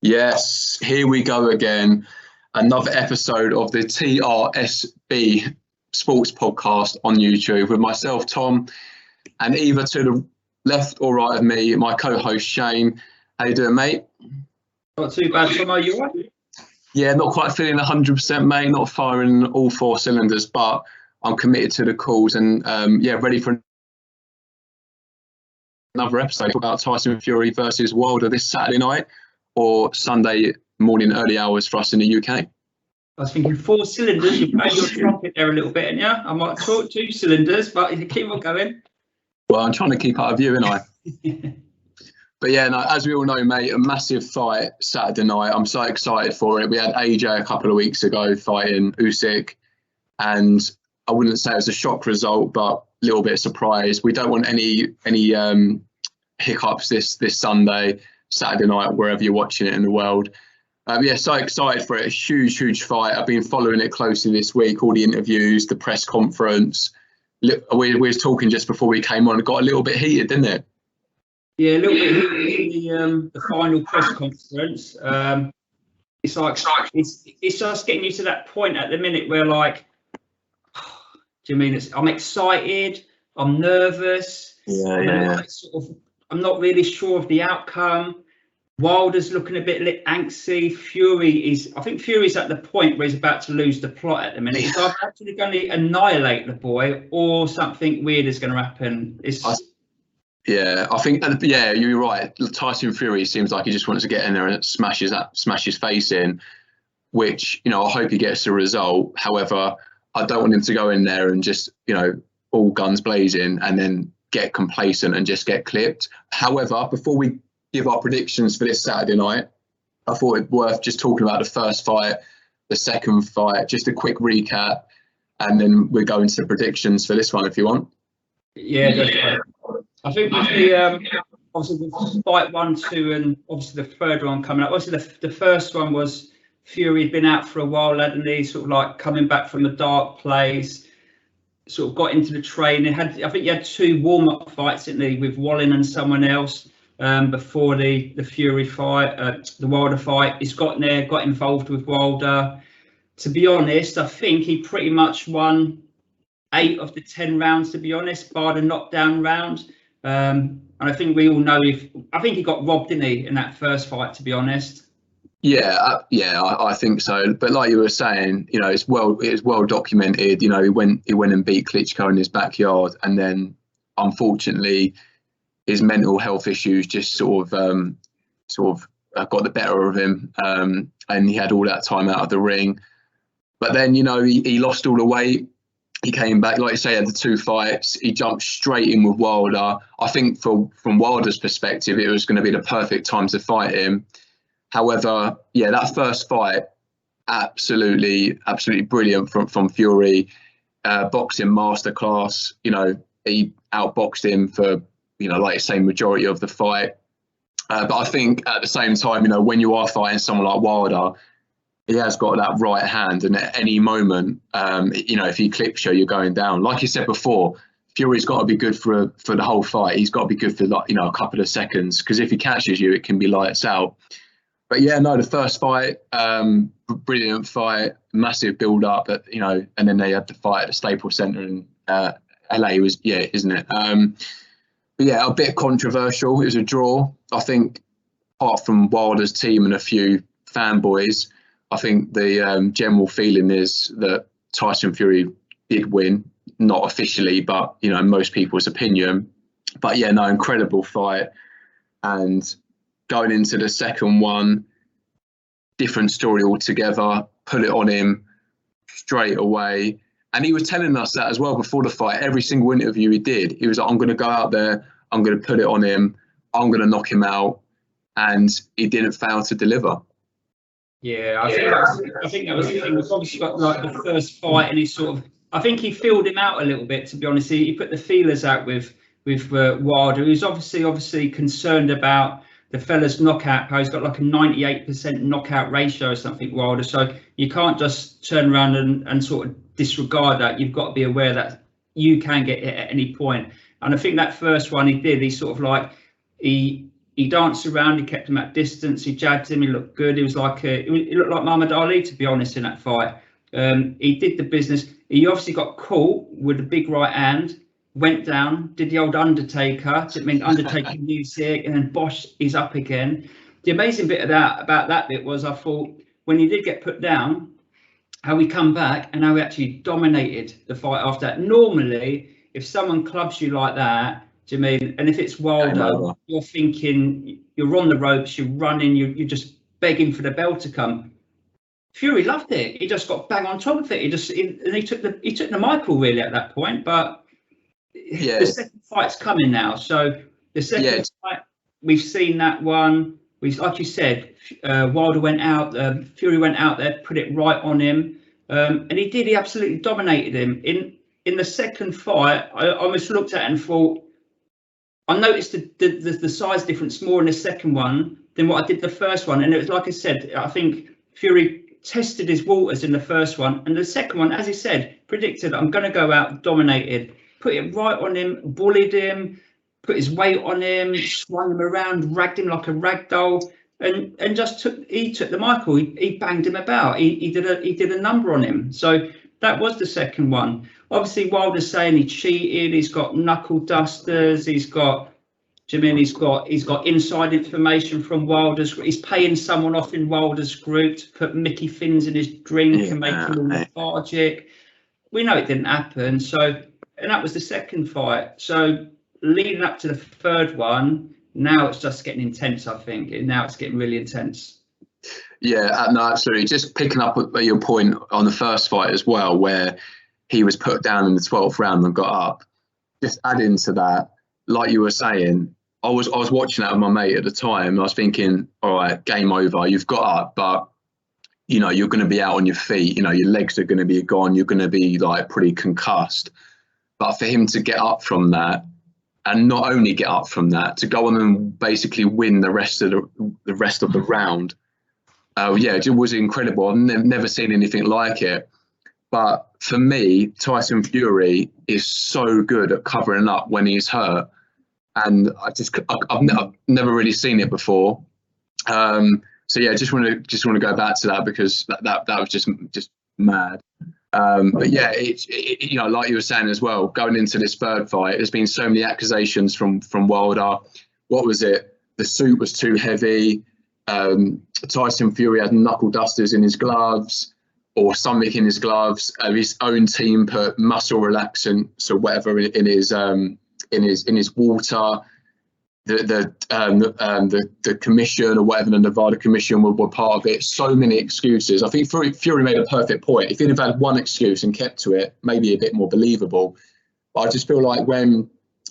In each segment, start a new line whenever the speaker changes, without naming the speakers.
Yes, here we go again. Another episode of the TRSB Sports Podcast on YouTube with myself, Tom, and either to the left or right of me, my co-host Shane. How you doing, mate?
Not too bad, Tom. Are you all right?
Yeah, not quite feeling 100%, mate. Not firing all four cylinders, but I'm committed to the calls and ready for another episode about Tyson Fury versus Wilder this Saturday night or Sunday morning early hours for us in the UK.
I was thinking 4 cylinders. You played your trumpet there a little bit, and I might talk 2 cylinders, but you keep on going.
Well, I'm trying to keep out of you, ain't I? But yeah, no, as we all know, mate, a massive fight Saturday night. I'm so excited for it. We had AJ a couple of weeks ago fighting Usyk, and I wouldn't say it was a shock result, but a little bit of surprise. We don't want any hiccups this Sunday, Saturday night, wherever you're watching it in the world. So excited for it. A huge fight. I've been following it closely this week, all the interviews, the press conference. We were talking just before we came on. It got a little bit heated, didn't it?
Yeah, a little bit heated in the final press conference. It's like it's just getting you to that point at the minute where, like, do you mean I'm excited, I'm nervous, I'm not really sure of the outcome. Wilder's looking a bit antsy. I think Fury's at the point where he's about to lose the plot at the minute. He's either actually going to annihilate the boy or something weird is going to happen.
I think you're right. Tyson Fury seems like he just wants to get in there and smash his face in, which, I hope he gets the result. However, I don't want him to go in there and just, all guns blazing and then get complacent and just get clipped. However, before we give our predictions for this Saturday night, I thought it worth just talking about the first fight, the second fight, just a quick recap, and then we'll go into the predictions for this one if you want.
Yeah, definitely. I think with the obviously with fight 1, 2, and obviously the third one coming up. Obviously the first one was Fury had been out for a while, hadn't he? Sort of like coming back from a dark place, sort of got into the training. I think he had 2 warm-up fights, didn't he, with Wallin and someone else before the Fury fight, the Wilder fight. He's got involved with Wilder. To be honest, I think he pretty much won 8 of the 10 rounds, to be honest, bar the knockdown round. And I think we all know I think he got robbed, didn't he, in that first fight, to be honest. I think so. But like you were saying, it's well documented. He went and beat Klitschko in his backyard, and then unfortunately his mental health issues just sort of got the better of him, and he had all that time out of the ring. But then he lost all the weight. He came back, like you say, had the 2 fights. He jumped straight in with Wilder. I think from Wilder's perspective, it was going to be the perfect time to fight him. However, that first fight, absolutely brilliant from Fury. Boxing masterclass. He outboxed him for, like you say, majority of the fight. But I think at the same time, when you are fighting someone like Wilder, he has got that right hand, and at any moment, if he clips you, you're going down. Like you said before, Fury's got to be good for the whole fight. He's got to be good for a couple of seconds, because if he catches you, it can be lights out. But the first fight, brilliant fight, massive build up, and then they had the fight at the Staples Center in LA. Isn't it? A bit controversial. It was a draw. I think, apart from Wilder's team and a few fanboys, I think the general feeling is that Tyson Fury did win, not officially, but most people's opinion. But incredible fight. And going into the second one, different story altogether. Put it on him straight away. And he was telling us that as well before the fight. Every single interview he did, he was like, I'm going to go out there, I'm going to put it on him, I'm going to knock him out. And he didn't fail to deliver. Yeah, I think that was the thing. We've obviously got like the first fight, and I think he filled him out a little bit, to be honest. He put the feelers out with Wilder. He was obviously concerned about the fella's knockout, how he's got like a 98% knockout ratio or something, Wilder. So you can't just turn around and sort of disregard that. You've got to be aware that you can get hit at any point. And I think that first one he did, he sort of like, he he danced around, he kept him at distance, he jabbed him, he looked good. He was like he looked like Muhammad Ali, to be honest, in that fight. He did the business. He obviously got caught with a big right hand, went down, did the old Undertaker, it meant Undertaker music, and then Bosh, he's up again. The amazing bit of about that bit was, I thought, when he did get put down, how he come back and how he actually dominated the fight after that. Normally, if someone clubs you like that, do you mean? And if it's Wilder, you're thinking you're on the ropes, you're running, you're just begging for the bell to come. Fury loved it. He just got bang on top of it. He took the Michael really at that point. But the second fight's coming now. So the second fight, we've seen that one. Like you said, Wilder went out, Fury went out there, put it right on him, and he did. He absolutely dominated him. In the second fight, I almost looked at it and thought, I noticed the size difference more in the second one than what I did the first one. And it was like I said, I think Fury tested his waters in the first one, and the second one, as he said, predicted, I'm going to go out dominated, put it right on him, bullied him, put his weight on him, swung him around, ragged him like a rag doll, and just took the Michael. He banged him about. He did a number on him. So that was the second one. Obviously, Wilder's saying he cheated. He's got knuckle dusters. He's got inside information from Wilder's. He's paying someone off in Wilder's group to put Mickey Fins in his drink and make him lethargic. We know it didn't happen. So, and that was the second fight. So leading up to the third one, now it's just getting intense, I think. Now it's getting really intense.
Yeah, no, absolutely. Just picking up your point on the first fight as well, where he was put down in the 12th round and got up. Just adding to that, like you were saying, I was watching that with my mate at the time. And I was thinking, all right, game over. You've got up, but you know you're going to be out on your feet. You know your legs are going to be gone. You're going to be like pretty concussed. But for him to get up from that, and not only get up from that, to go on and basically win the rest of the round, it was incredible. I've never seen anything like it. But for me, Tyson Fury is so good at covering up when he's hurt, and I've never really seen it before. So yeah, just want to go back to that, because that was just mad. But yeah, it's you know, like you were saying as well, going into this third fight, there's been so many accusations from Wilder. What was it? The suit was too heavy. Tyson Fury had knuckle dusters in his gloves, or something in his gloves. His own team put muscle relaxants or whatever in his water. The commission or whatever, the Nevada commission were part of it. So many excuses. I think Fury made a perfect point. If he'd have had one excuse and kept to it, maybe a bit more believable. But I just feel like when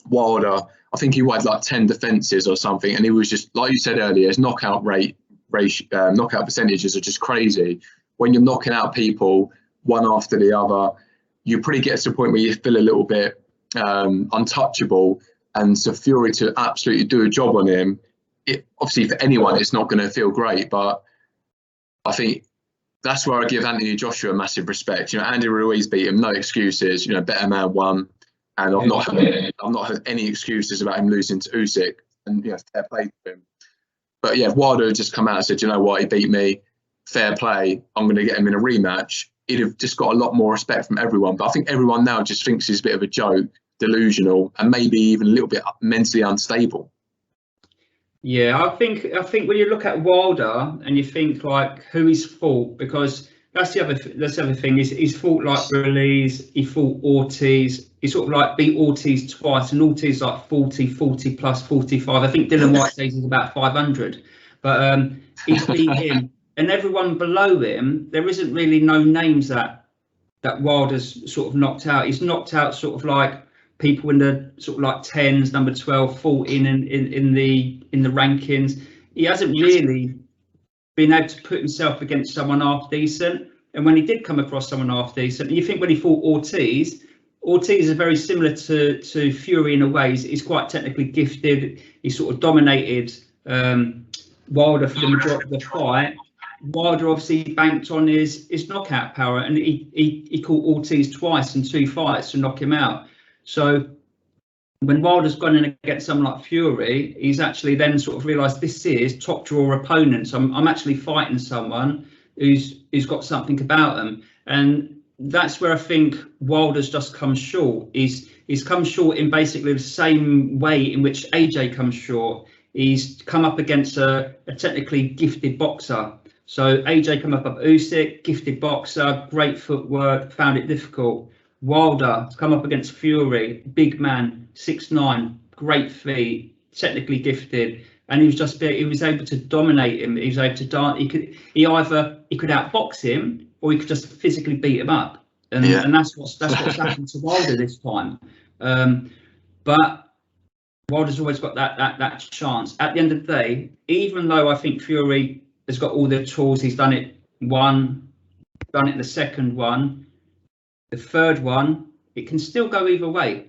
Wilder, I think he had like 10 defenses or something, and he was just, like you said earlier, his knockout percentages are just crazy. When you're knocking out people one after the other, you pretty get to the point where you feel a little bit untouchable. And so Fury to absolutely do a job on him, obviously for anyone, it's not going to feel great. But I think that's where I give Anthony Joshua massive respect. You know, Andy Ruiz beat him, no excuses. You know, better man won, and I've not heard any excuses about him losing to Usyk. And fair play to him. But yeah, if Wilder had just come out and said, you know what, he beat me, fair play, I'm going to get him in a rematch, he'd have just got a lot more respect from everyone. But I think everyone now just thinks he's a bit of a joke, delusional, and maybe even a little bit mentally unstable.
Yeah, I think when you look at Wilder and you think like who he's fought, because that's the other thing, is he's fought like Ruiz, he fought Ortiz, he sort of like beat Ortiz twice, and Ortiz like 40 plus 45. I think Dylan White says he's about 500, but he's beat him. And everyone below him, there isn't really no names that Wilder's sort of knocked out. He's knocked out sort of like people in the sort of like 10s, number 12, 14 in the rankings. He hasn't really been able to put himself against someone half decent. And when he did come across someone half decent, you think when he fought Ortiz is very similar to Fury in a way. He's quite technically gifted. He sort of dominated Wilder for the majority of the fight. Wilder obviously banked on his knockout power, and he caught Ortiz twice in 2 fights to knock him out. So when Wilder's gone in against someone like Fury, he's actually then sort of realised this is top draw opponents. I'm actually fighting someone who's got something about them, and that's where I think Wilder's just come short. He's come short in basically the same way in which AJ comes short. He's come up against a technically gifted boxer. So AJ come up Usyk, gifted boxer, great footwork, found it difficult. Wilder come up against Fury, big man, 6'9", great feet, technically gifted, and he was able to dominate him. He was able to dance. He could outbox him, or he could just physically beat him up, and that's what's happened to Wilder this time. But Wilder's always got that chance. At the end of the day, even though I think Fury has got all the tools, he's done it the second one, the third one, it can still go either way.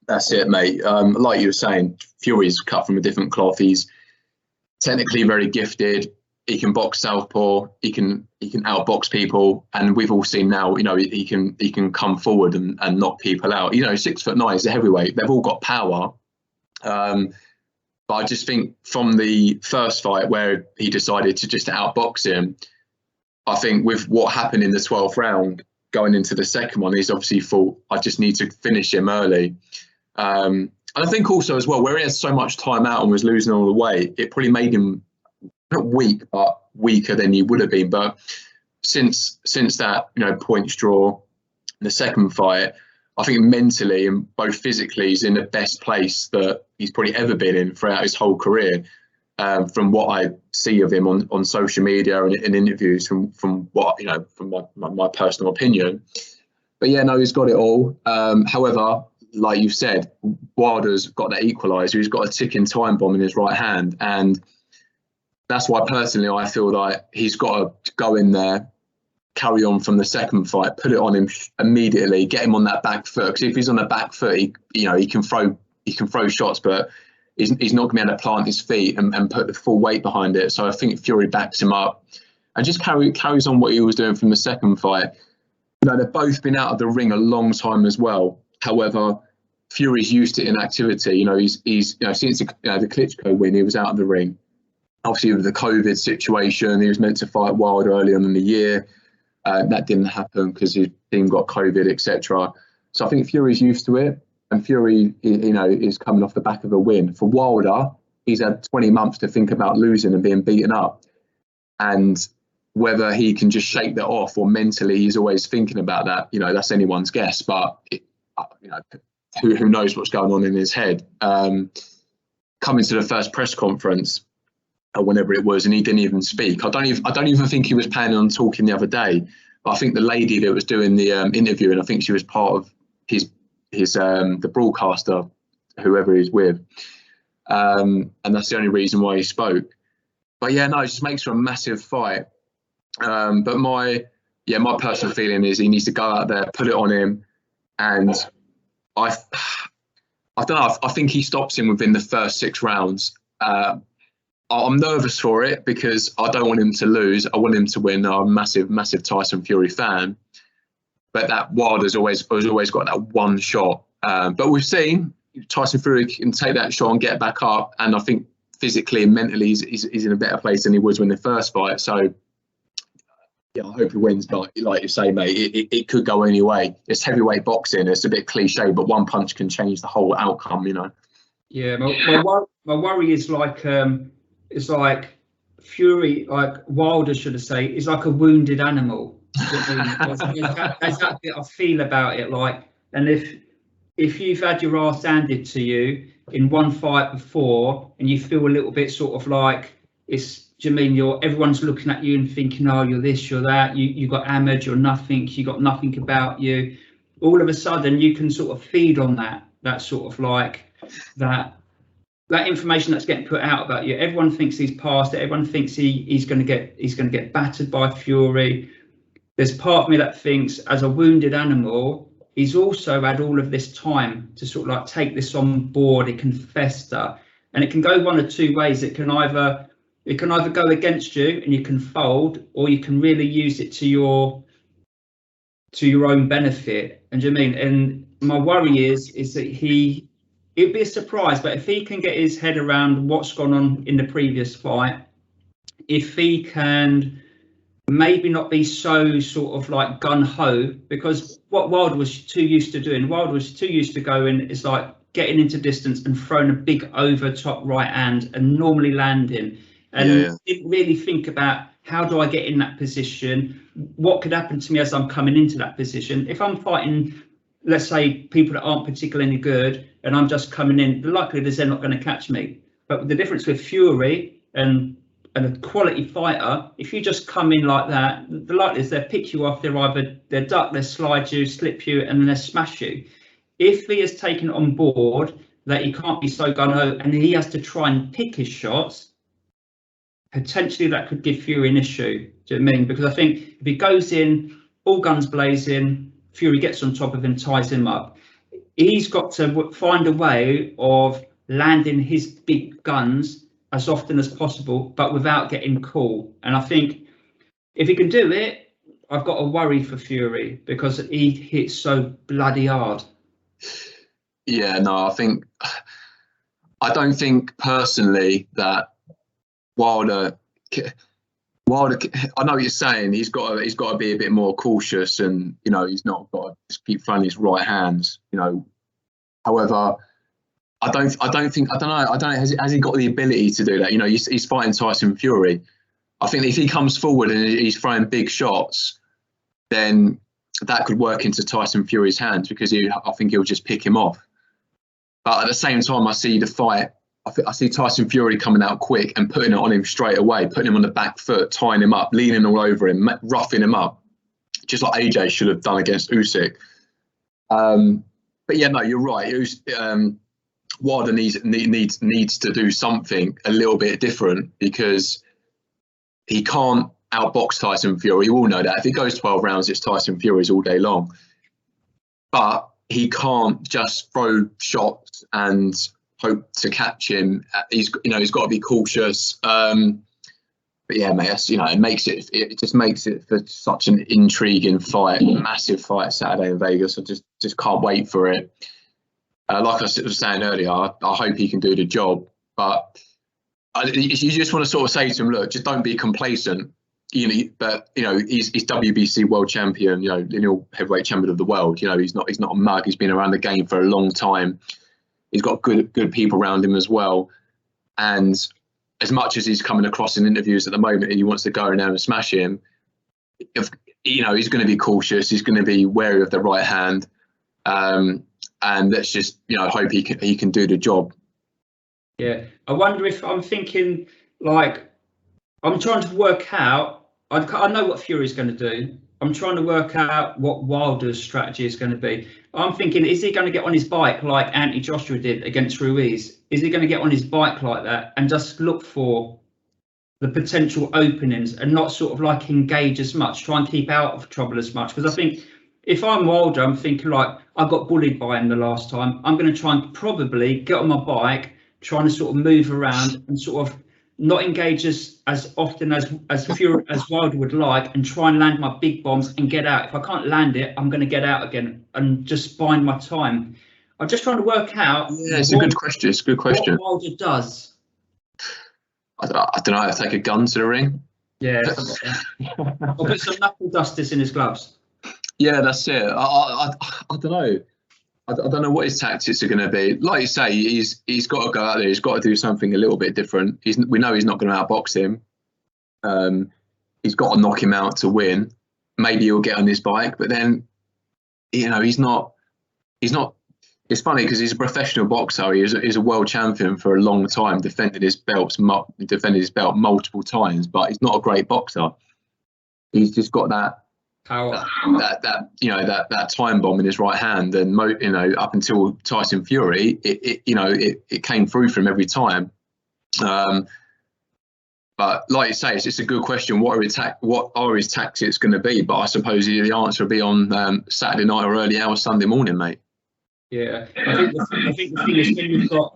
That's it, mate. Like you were saying, Fury's cut from a different cloth. He's technically very gifted. He can box southpaw. He can outbox people, and we've all seen now. He can come forward and knock people out. 6'9" is a heavyweight. They've all got power. But I just think from the first fight where he decided to just outbox him, I think with what happened in the 12th round, going into the second one, he's obviously thought, I just need to finish him early. And I think also as well, where he had so much time out and was losing all the weight, it probably made him not weak, but weaker than he would have been. But since that, points draw, the second fight, I think mentally and both physically, he's in the best place that he's probably ever been in throughout his whole career. From what I see of him on social media and in interviews, from what from my personal opinion. But yeah, no, he's got it all. However, like you said, Wilder's got that equaliser. He's got a ticking time bomb in his right hand, and that's why personally I feel like he's got to go in there, carry on from the second fight, put it on him immediately, get him on that back foot. Because if he's on the back foot, he can throw shots, but he's not going to be able to plant his feet and put the full weight behind it. So I think Fury backs him up and just carries on what he was doing from the second fight. They've both been out of the ring a long time as well. However, Fury's used to inactivity. He's since the Klitschko win, he was out of the ring. Obviously, with the COVID situation, he was meant to fight Wilder early on in the year. That didn't happen because his team got COVID, etc. So I think Fury's used to it, and Fury, is coming off the back of a win. For Wilder, he's had 20 months to think about losing and being beaten up, and whether he can just shake that off or mentally he's always thinking about that. That's anyone's guess, but who knows what's going on in his head. Coming to the first press conference, or whenever it was, and he didn't even speak. I don't even think he was planning on talking the other day. But I think the lady that was doing the interview, and I think she was part of his the broadcaster, whoever he's with, and that's the only reason why he spoke. But yeah, no, it just makes for a massive fight. But my personal feeling is he needs to go out there, put it on him, and I don't know. I think he stops him within the first 6 rounds. I'm nervous for it because I don't want him to lose. I want him to win. I'm a massive Tyson Fury fan. But that Wilder's always got that one shot. But we've seen Tyson Fury can take that shot and get back up. And I think physically and mentally he's in a better place than he was when the first fight. So yeah, I hope he wins. But like you say, mate, it could go any way. It's heavyweight boxing. It's a bit cliche, but one punch can change the whole outcome,
Yeah, my worry is it's like Fury, like Wilder should have said, is like a wounded animal. That's how I feel about it. And if you've had your ass handed to you in one fight before, and you feel a little bit sort of like everyone's looking at you and thinking, oh, you're this, you're that, you got hammered, you're nothing, you got nothing about you. All of a sudden, you can sort of feed on that sort of like that information that's getting put out about you. Everyone thinks he's past it. Everyone thinks he's going to get battered by Fury. There's part of me that thinks, as a wounded animal, he's also had all of this time to sort of like take this on board. It can fester, and it can go one of two ways. It can either go against you and you can fold, or you can really use it to your own benefit. And do you mean? And my worry is that it'd be a surprise, but if he can get his head around what's gone on in the previous fight, if he can maybe not be so sort of like gun-ho, because what Wilder was too used to doing, Wilder was too used to going, is like getting into distance and throwing a big over top right hand and normally landing, and didn't really think about, how do I get in that position? What could happen to me as I'm coming into that position? If I'm fighting, let's say, people that aren't particularly good, and I'm just coming in, the likelihood is they're not going to catch me. But the difference with Fury and a quality fighter, if you just come in like that, the likelihood is they'll pick you off. They'll duck, they'll slide you, slip you, and then they'll smash you. If he has taken on board that he can't be so gung-ho and he has to try and pick his shots, potentially that could give Fury an issue. Do you know what I mean? Because I think if he goes in, all guns blazing, Fury gets on top of him, ties him up. He's got to find a way of landing his big guns as often as possible, but without getting caught. And I think if he can do it, I've got a worry for Fury, because he hits so bloody hard.
Yeah, no, I don't think personally that Wilder, I know what you're saying. He's got to be a bit more cautious, and he's not got to just keep throwing his right hands. However, I don't know. Has he got the ability to do that? He's fighting Tyson Fury. I think if he comes forward and he's throwing big shots, then that could work into Tyson Fury's hands, because I think he'll just pick him off. But at the same time, I see the fight. I see Tyson Fury coming out quick and putting it on him straight away, putting him on the back foot, tying him up, leaning all over him, roughing him up, just like AJ should have done against Usyk. But yeah, no, you're right. Wilder needs to do something a little bit different, because he can't outbox Tyson Fury. You all know that. If it goes 12 rounds, it's Tyson Fury's all day long. But he can't just throw shots and hope to catch him. He's got to be cautious. But yeah, mate, it just makes it for such an intriguing fight, massive fight Saturday in Vegas. I just can't wait for it. Like I was saying earlier, I hope he can do the job. But you just want to sort of say to him, look, just don't be complacent. But he's WBC world champion, lineal heavyweight champion of the world. He's not a mug. He's been around the game for a long time. He's got good people around him as well. And as much as he's coming across in interviews at the moment and he wants to go in there and smash him, he's going to be cautious. He's going to be wary of the right hand. And let's just hope he can do the job.
Yeah, I wonder if I'm thinking, like, I'm trying to work out. I know what Fury's going to do. I'm trying to work out what Wilder's strategy is going to be. I'm thinking, is he going to get on his bike like Anthony Joshua did against Ruiz? Is he going to get on his bike like that and just look for the potential openings and not sort of like engage as much, try and keep out of trouble as much? Because I think if I'm Wilder, I'm thinking, like, I got bullied by him the last time. I'm going to try and probably get on my bike, trying to sort of move around and sort of not engage as often as Wilder would like, and try and land my big bombs and get out. If I can't land it, I'm going to get out again and just bide my time. I'm just trying to work out.
Yeah, it's a good question. It's a good question.
What Wilder does.
I don't know. Take a gun to the ring.
Yeah. Or put some knuckle dusters in his gloves.
Yeah, that's it. I don't know. I don't know what his tactics are going to be. Like you say, he's got to go out there. He's got to do something a little bit different. We know he's not going to outbox him. He's got to knock him out to win. Maybe he'll get on his bike, but then, he's not. It's funny because he's a professional boxer. He's a world champion for a long time, defended his belt multiple times, but he's not a great boxer. He's just got that power, that time bomb in his right hand, and up until Tyson Fury, it came through for him every time. But like you say, it's a good question. What are his tactics going to be? But I suppose the answer will be on Saturday night or early hours Sunday morning, mate.
Yeah, I think the thing is, when you've got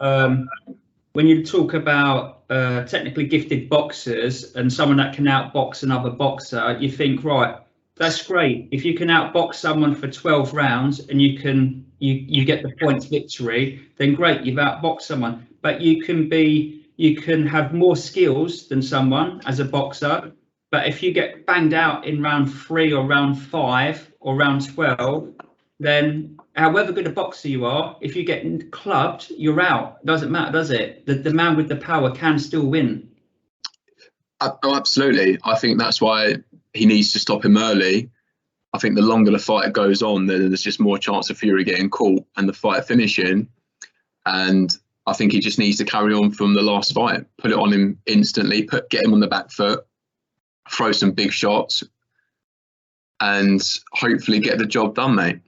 when you talk about technically gifted boxers and someone that can outbox another boxer, you think, right, that's great. If you can outbox someone for 12 rounds and you get the points victory, then great, you've outboxed someone. But you can have more skills than someone as a boxer. But if you get banged out in round 3 or round 5 or round 12, then however good a boxer you are, if you get clubbed, you're out. It doesn't matter, does it? The man with the power can still win.
Oh, absolutely. I think that's why he needs to stop him early. I think the longer the fight goes on, then there's just more chance of Fury getting caught and the fight finishing. And I think he just needs to carry on from the last fight, put it on him instantly, get him on the back foot, throw some big shots, and hopefully get the job done, mate.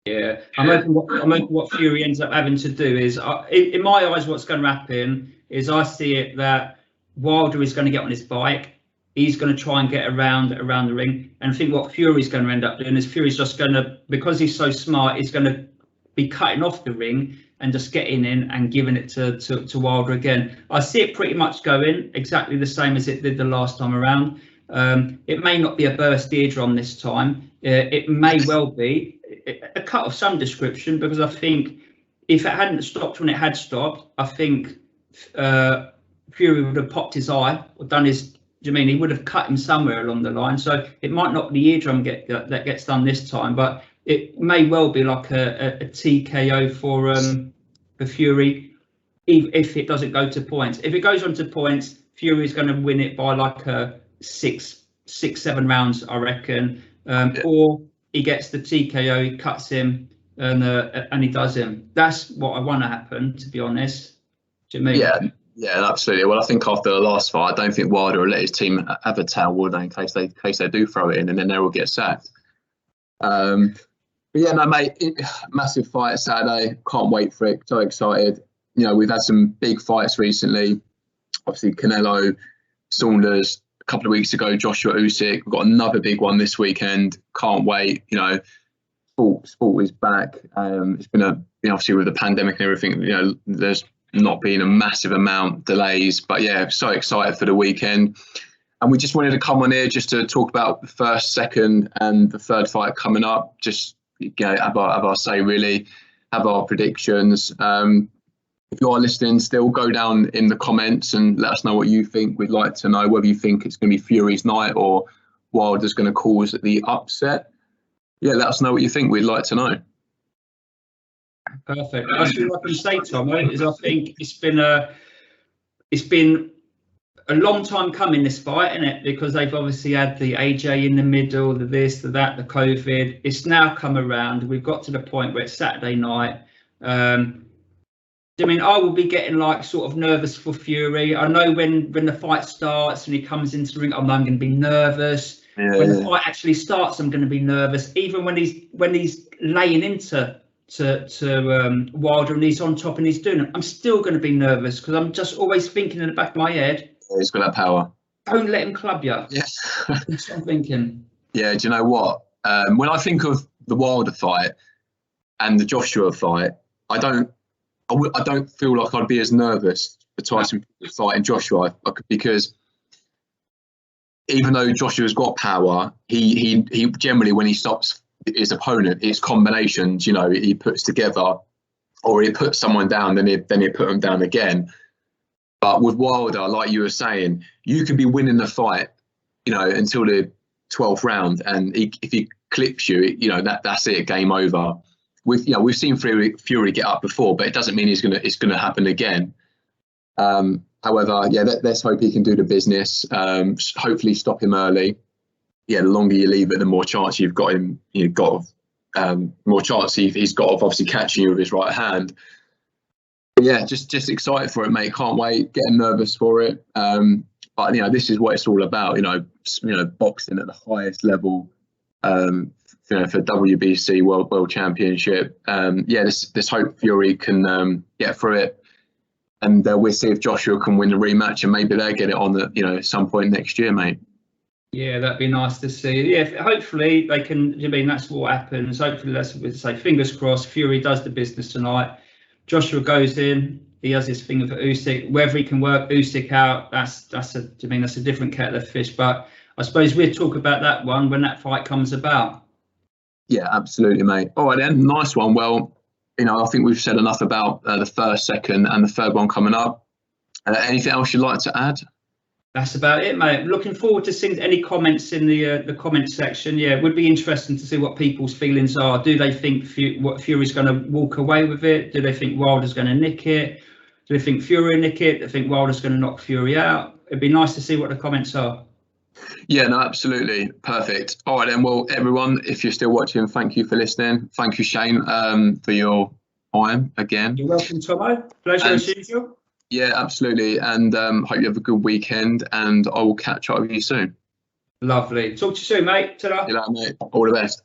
Yeah, I'm hoping what Fury ends up having to do is, in my eyes, what's going to happen is I see it that Wilder is going to get on his bike. He's going to try and get around the ring. And I think what Fury's going to end up doing is Fury's just going to, because he's so smart, he's going to be cutting off the ring and just getting in and giving it to Wilder again. I see it pretty much going exactly the same as it did the last time around. It may not be a burst eardrum this time. It may well be a cut of some description, because I think if it hadn't stopped when it had stopped, I think Fury would have popped his eye or done his, do you mean, he would have cut him somewhere along the line. So it might not be the eardrum that gets done this time, but it may well be like a TKO for Fury if it doesn't go to points. If it goes on to points, Fury's going to win it by like a 6-7 rounds, I reckon. Or he gets the TKO, he cuts him, and he does him. That's what I want to happen, to be honest. Do you mean?
Yeah, absolutely. Well, I think after the last fight, I don't think Wilder will let his team have a tail, would they, in case they do throw it in, and then they will get sacked. But yeah, no, mate, massive fight Saturday. Can't wait for it. So excited. You know, we've had some big fights recently. Obviously, Canelo, Saunders. A couple of weeks ago, Joshua Usyk. We've got another big one this weekend. Can't wait. You know, sport is back. It's been obviously with the pandemic and everything. You know, there's not been a massive amount of delays, but yeah, so excited for the weekend. And we just wanted to come on here just to talk about the first, second, and the third fight coming up. Just have our say, really, have our predictions. If you are listening still, go down in the comments and let us know what you think. We'd like to know whether you think it's going to be Fury's night or Wilder's going to cause the upset. Yeah, let us know what you think. We'd like to know.
Perfect. That's all I can say, Tom, is I think it's been a long time coming, this fight, isn't it? Because they've obviously had the AJ in the middle, the this, the that, the COVID. It's now come around. We've got to the point where it's Saturday night. I mean, I will be getting like sort of nervous for Fury. I know when the fight starts and he comes into the ring, I'm going to be nervous. Yeah, when the fight actually starts, I'm going to be nervous. Even when he's laying into Wilder and he's on top and he's doing it, I'm still going to be nervous because I'm just always thinking in the back of my head,
he's got that power.
Don't let him club you.
Yes.
That's what I'm thinking.
Yeah, do you know what? When I think of the Wilder fight and the Joshua fight, I don't feel like I'd be as nervous for Tyson fighting Joshua, because even though Joshua's got power, he generally, when he stops his opponent, it's combinations. You know, he puts together, or he puts someone down, then he put them down again. But with Wilder, like you were saying, you could be winning the fight, you know, until the 12th round, and if he clips you, you know, that's it, game over. We've seen Fury get up before, but it doesn't mean it's gonna happen again. However, yeah, let's hope he can do the business. Hopefully, stop him early. Yeah, the longer you leave it, the more chance you've got him. You've got more chance he's got of obviously catching you with his right hand. But yeah, just excited for it, mate. Can't wait. Getting nervous for it. But you know, this is what it's all about. You know, boxing at the highest level. You know, for WBC World Championship. Yeah, this hope Fury can get through it, and we'll see if Joshua can win the rematch, and maybe they'll get it on at some point next year, mate. Yeah,
that'd be nice to see. Yeah, hopefully they can. I mean, that's what happens. Hopefully, that's what we say. Fingers crossed. Fury does the business tonight. Joshua goes in. He has his finger for Usyk. Whether he can work Usyk out, that's a different kettle of fish. But I suppose we'll talk about that one when that fight comes about.
Yeah, absolutely, mate. All right then, nice one. Well, I think we've said enough about the first, second, and the third one coming up. Anything else you'd like to add?
That's about it, mate. Looking forward to seeing any comments in the comment section. Yeah, it would be interesting to see what people's feelings are. Do they think Fury's going to walk away with it? Do they think Wilder's going to nick it? Do they think Fury will nick it? Do they think Wilder's going to knock Fury out? It'd be nice to see what the comments are.
Yeah, no, absolutely. Perfect. All right then. Well, everyone, if you're still watching, thank you for listening. Thank you, Shane, for your time again.
You're welcome, Tomo. Pleasure as usual.
Yeah, absolutely. And hope you have a good weekend, and I will catch up with you soon.
Lovely. Talk to you soon, mate. Ta-ra.
See you later, mate. All the best.